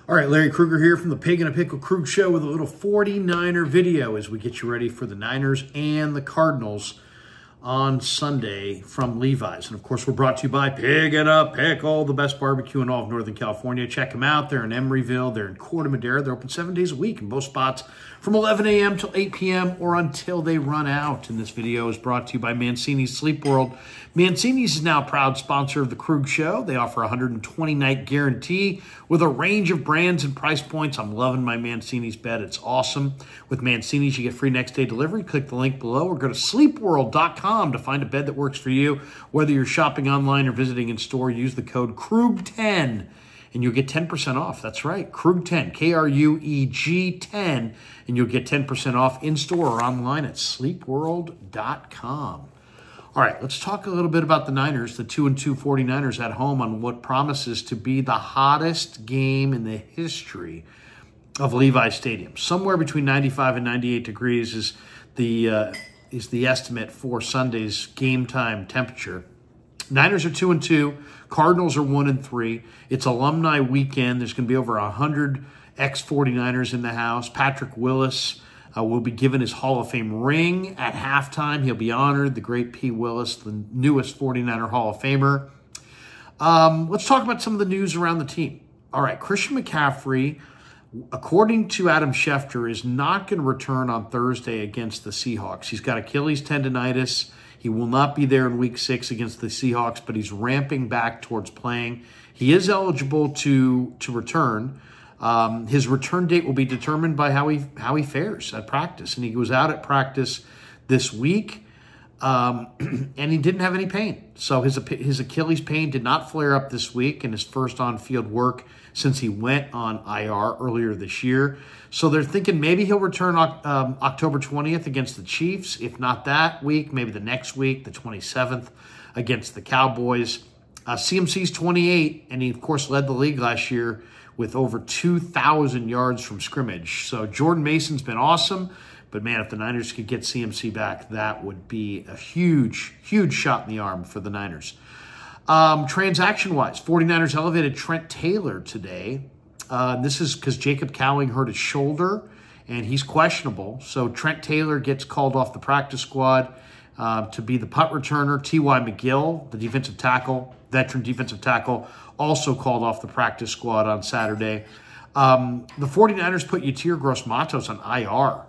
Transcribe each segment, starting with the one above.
All right, Larry Krueger here from the Pig and a Pickle Krug Show with a little 49er video as we get you ready for the Niners and the Cardinals on Sunday from Levi's. And, of course, we're brought to you by Pig and a Pickle, the best barbecue in all of Northern California. Check them out. They're in Emeryville. They're in Corte Madera. They're open 7 days a week in both spots from 11 a.m. till 8 p.m. or until they run out. And this video is brought to you by Mancini's Sleep World. Mancini's is now a proud sponsor of the Krug Show. They offer a 120-night guarantee with a range of brands and price points. I'm loving my Mancini's bed. It's awesome. With Mancini's, you get free next-day delivery. Click the link below or go to sleepworld.com to find a bed that works for you. Whether you're shopping online or visiting in store, use the code KRUG10 and you'll get 10% off. That's right, KRUG10, K-R-U-E-G 10, and you'll get 10% off in store or online at sleepworld.com. All right, let's talk a little bit about the Niners, the 2-2 49ers at home on what promises to be the hottest game in the history of Levi's Stadium. Somewhere between 95 and 98 degrees is the estimate for Sunday's game time temperature. Niners are 2-2. Cardinals are 1-3. It's alumni weekend. There's going to be over 100 ex-49ers in the house. Patrick Willis will be given his Hall of Fame ring at halftime. He'll be honored. The great P. Willis, the newest 49er Hall of Famer. Let's talk about some of the news around the team. All right, Christian McCaffrey, according to Adam Schefter, is not going to return on Thursday against the Seahawks. He's got Achilles tendonitis. He will not be there in Week 6 against the Seahawks, but he's ramping back towards playing. He is eligible to return. His return date will be determined by how he fares at practice. And he was out at practice this week, and he didn't have any pain. So his Achilles pain did not flare up this week in his first on-field work since he went on IR earlier this year. So they're thinking maybe he'll return October 20th against the Chiefs. If not that week, maybe the next week, the 27th, against the Cowboys. CMC's 28, and he, of course, led the league last year with over 2,000 yards from scrimmage. So Jordan Mason's been awesome. But, man, if the Niners could get CMC back, that would be a huge, huge shot in the arm for the Niners. Transaction-wise, 49ers elevated Trent Taylor today. This is because Jacob Cowing hurt his shoulder, and he's questionable. So Trent Taylor gets called off the practice squad to be the punt returner. T.Y. McGill, the defensive tackle, veteran defensive tackle, also called off the practice squad on Saturday. The 49ers put Gross-Matos on IR.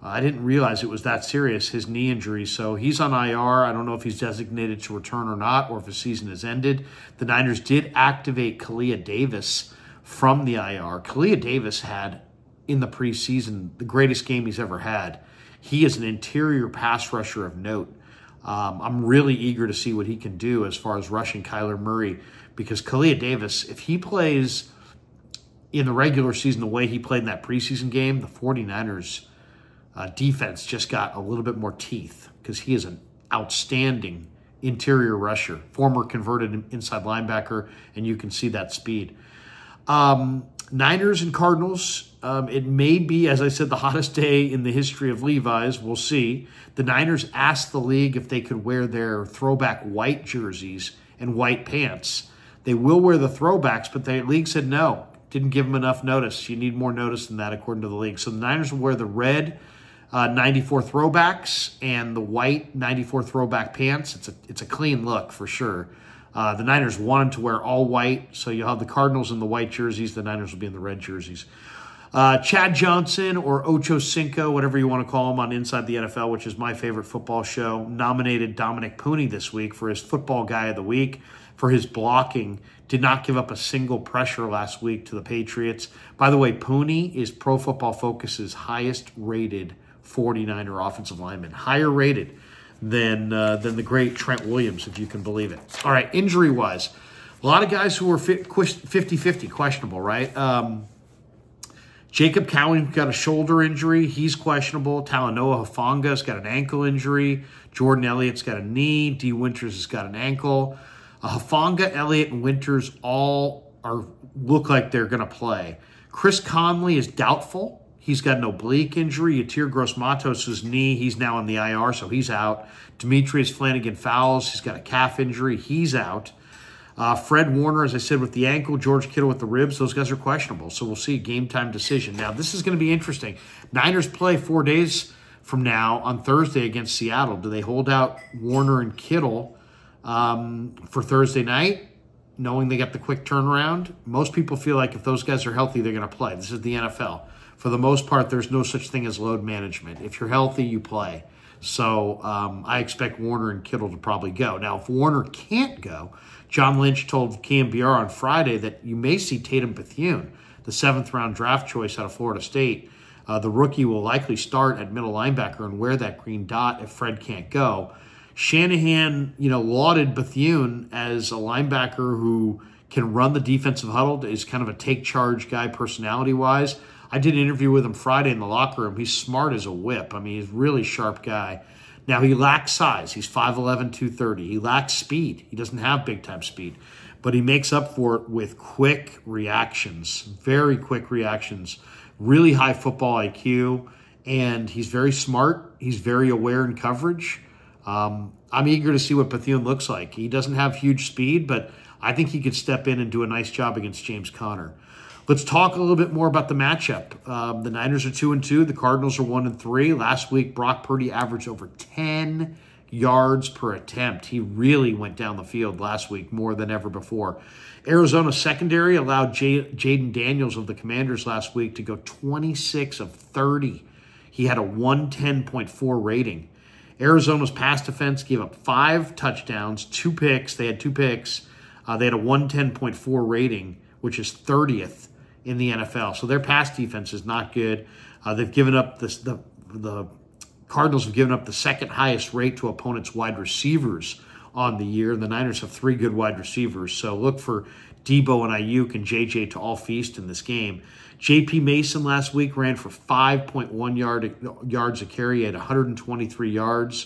I didn't realize it was that serious, his knee injury. So he's on IR. I don't know if he's designated to return or not, or if his season has ended. The Niners did activate Kalia Davis from the IR. Kalia Davis had, in the preseason, the greatest game he's ever had. He is an interior pass rusher of note. I'm really eager to see what he can do as far as rushing Kyler Murray, because Kalia Davis, if he plays in the regular season the way he played in that preseason game, the 49ers defense just got a little bit more teeth, because he is an outstanding interior rusher, former converted inside linebacker, and you can see that speed. Niners and Cardinals, it may be, as I said, the hottest day in the history of Levi's. We'll see. The Niners asked the league if they could wear their throwback white jerseys and white pants. They will wear the throwbacks, but the league said no. Didn't give them enough notice. You need more notice than that, according to the league. So the Niners will wear the red 94 throwbacks and the white 94 throwback pants. It's a clean look for sure. The Niners wanted to wear all white, so you'll have the Cardinals in the white jerseys. The Niners will be in the red jerseys. Chad Johnson, or Ocho Cinco, whatever you want to call him, on Inside the NFL, which is my favorite football show, nominated Dominic Pooney this week for his Football Guy of the Week for his blocking. Did not give up a single pressure last week to the Patriots. By the way, Pooney is Pro Football Focus's highest-rated 49er offensive lineman, higher rated than the great Trent Williams, if you can believe it. All right, injury-wise, a lot of guys who were 50-50 questionable, right? Jacob Cowing got a shoulder injury. He's questionable. Talanoa Hufanga's got an ankle injury. Jordan Elliott's got a knee. D. Winters has got an ankle. Hufanga, Elliott, and Winters all look like they're going to play. Chris Conley is doubtful. He's got an oblique injury. Gross-Matos' knee, he's now on the IR, so he's out. Demetrius Flanagan-Fowles, he's got a calf injury. He's out. Fred Warner, as I said, with the ankle, George Kittle with the ribs, those guys are questionable. So we'll see a game-time decision. Now, this is going to be interesting. Niners play 4 days from now on Thursday against Seattle. Do they hold out Warner and Kittle for Thursday night, knowing they got the quick turnaround? Most people feel like if those guys are healthy, they're going to play. This is the NFL. For the most part, there's no such thing as load management. If you're healthy, you play. So I expect Warner and Kittle to probably go. Now, if Warner can't go, John Lynch told KMBR on Friday that you may see Tatum Bethune, the 7th-round draft choice out of Florida State. The rookie will likely start at middle linebacker and wear that green dot if Fred can't go. Shanahan, lauded Bethune as a linebacker who can run the defensive huddle, is kind of a take-charge guy personality-wise. I did an interview with him Friday in the locker room. He's smart as a whip. I mean, he's a really sharp guy. Now, he lacks size. He's 5'11", 230. He lacks speed. He doesn't have big-time speed. But he makes up for it with quick reactions, very quick reactions, really high football IQ, and he's very smart. He's very aware in coverage. I'm eager to see what Bethune looks like. He doesn't have huge speed, but I think he could step in and do a nice job against James Conner. Let's talk a little bit more about the matchup. The Niners are 2-2. The Cardinals are 1-3. Last week, Brock Purdy averaged over 10 yards per attempt. He really went down the field last week more than ever before. Arizona secondary allowed Jaden Daniels of the Commanders last week to go 26 of 30. He had a 110.4 rating. Arizona's pass defense gave up 5 touchdowns, 2 picks. They had 2 picks. They had a 110.4 rating, which is 30th in the NFL. So their pass defense is not good. They've given up the Cardinals have given up the 2nd highest rate to opponents' wide receivers on the year. The Niners have 3 good wide receivers. So look for Debo and Ayuk and JJ to all feast in this game. J.P. Mason last week ran for 5.1 yards a carry. He had 123 yards.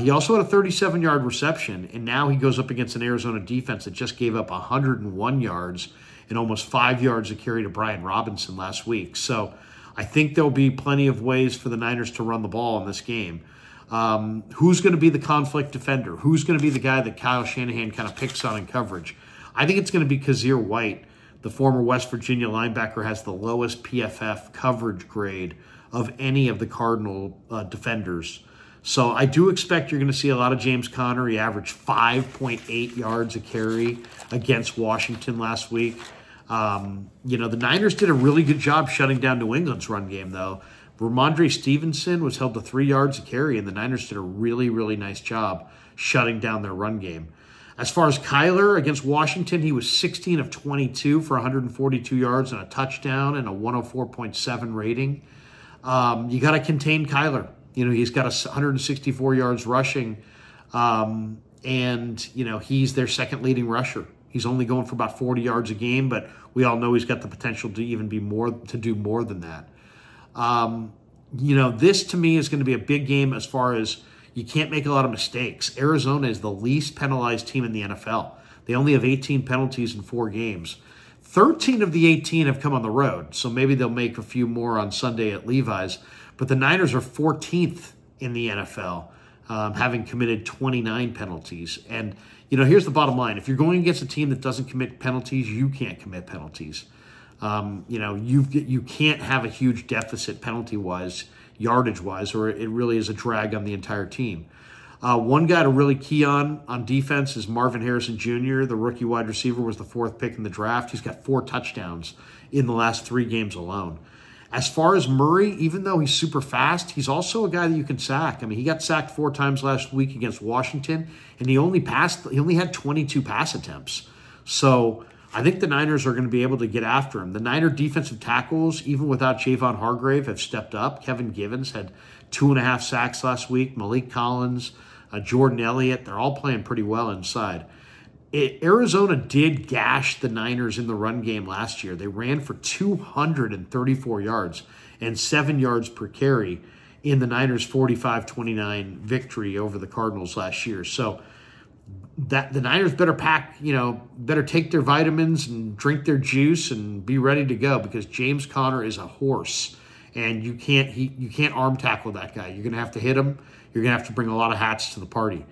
He also had a 37-yard reception, and now he goes up against an Arizona defense that just gave up 101 yards and almost 5 yards a carry to Brian Robinson last week. So I think there'll be plenty of ways for the Niners to run the ball in this game. Who's going to be the conflict defender? Who's going to be the guy that Kyle Shanahan kind of picks on in coverage? I think it's going to be Kazir White. The former West Virginia linebacker has the lowest PFF coverage grade of any of the Cardinal defenders. So I do expect you're going to see a lot of James Conner. He averaged 5.8 yards a carry against Washington last week. The Niners did a really good job shutting down New England's run game, though. Ramondre Stevenson was held to 3 yards a carry, and the Niners did a really, really nice job shutting down their run game. As far as Kyler against Washington, he was 16 of 22 for 142 yards and a touchdown and a 104.7 rating. You got to contain Kyler. He's got 164 yards rushing, and he's their 2nd leading rusher. He's only going for about 40 yards a game, but we all know he's got the potential to even be to do more than that. This to me is going to be a big game as far as you can't make a lot of mistakes. Arizona is the least penalized team in the NFL. They only have 18 penalties in 4 games. 13 of the 18 have come on the road, so maybe they'll make a few more on Sunday at Levi's. But the Niners are 14th in the NFL, having committed 29 penalties. And, here's the bottom line. If you're going against a team that doesn't commit penalties, you can't commit penalties. You can't have a huge deficit penalty-wise, yardage-wise, or it really is a drag on the entire team. One guy to really key on defense is Marvin Harrison Jr., the rookie wide receiver, was the 4th pick in the draft. He's got 4 touchdowns in the last 3 games alone. As far as Murray, even though he's super fast, he's also a guy that you can sack. I mean, he got sacked 4 times last week against Washington, and he only had 22 pass attempts. So I think the Niners are going to be able to get after him. The Niner defensive tackles, even without Javon Hargrave, have stepped up. Kevin Givens had 2.5 sacks last week. Malik Collins, Jordan Elliott, they're all playing pretty well inside. Arizona did gash the Niners in the run game last year. They ran for 234 yards and 7 yards per carry in the Niners' 45-29 victory over the Cardinals last year. So that the Niners better better take their vitamins and drink their juice and be ready to go, because James Conner is a horse, and you can't arm tackle that guy. You're going to have to hit him. You're going to have to bring a lot of hats to the party.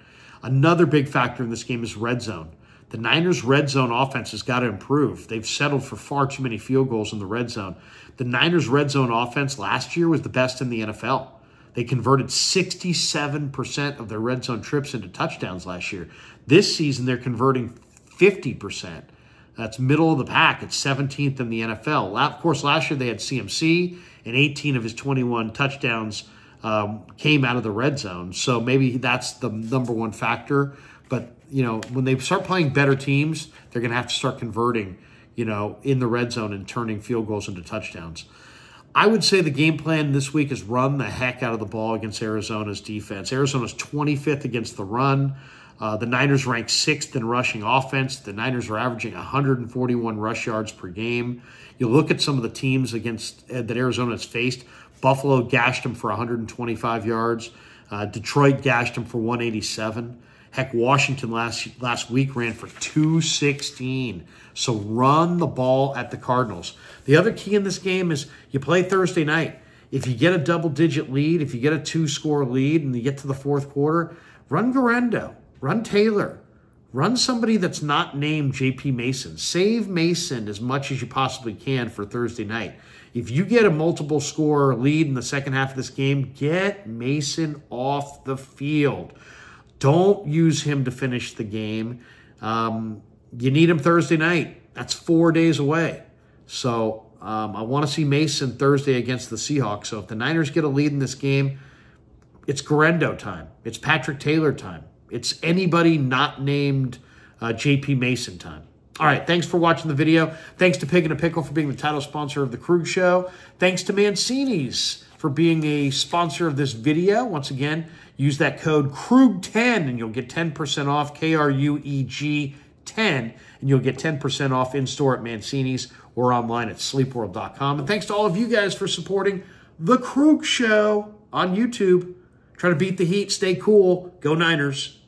Another big factor in this game is red zone. The Niners' red zone offense has got to improve. They've settled for far too many field goals in the red zone. The Niners' red zone offense last year was the best in the NFL. They converted 67% of their red zone trips into touchdowns last year. This season, they're converting 50%. That's middle of the pack. It's 17th in the NFL. Of course, last year they had CMC, and 18 of his 21 touchdowns came out of the red zone. So maybe that's the number one factor. But, you know, when they start playing better teams, they're going to have to start converting, you know, in the red zone and turning field goals into touchdowns. I would say the game plan this week is run the heck out of the ball against Arizona's defense. Arizona's 25th against the run. The Niners rank 6th in rushing offense. The Niners are averaging 141 rush yards per game. You look at some of the teams against that Arizona has faced. Buffalo gashed them for 125 yards. Detroit gashed them for 187. Heck, Washington last week ran for 216. So run the ball at the Cardinals. The other key in this game is you play Thursday night. If you get a double-digit lead, if you get a 2-score lead and you get to the fourth quarter, run Garendo, run Taylor, run somebody that's not named J.P. Mason. Save Mason as much as you possibly can for Thursday night. If you get a multiple-score lead in the second half of this game, get Mason off the field. Don't use him to finish the game. You need him Thursday night. That's 4 days away. So I want to see Mason Thursday against the Seahawks. So if the Niners get a lead in this game, it's Garendo time. It's Patrick Taylor time. It's anybody not named J.P. Mason time. All right, thanks for watching the video. Thanks to Pig and a Pickle for being the title sponsor of The Krug Show. Thanks to Mancini's for being a sponsor of this video. Once again, use that code KRUG10 and you'll get 10% off, KRUEG 10, and you'll get 10% off in-store at Mancini's or online at sleepworld.com. And thanks to all of you guys for supporting The Krug Show on YouTube. Try to beat the heat, stay cool, go Niners.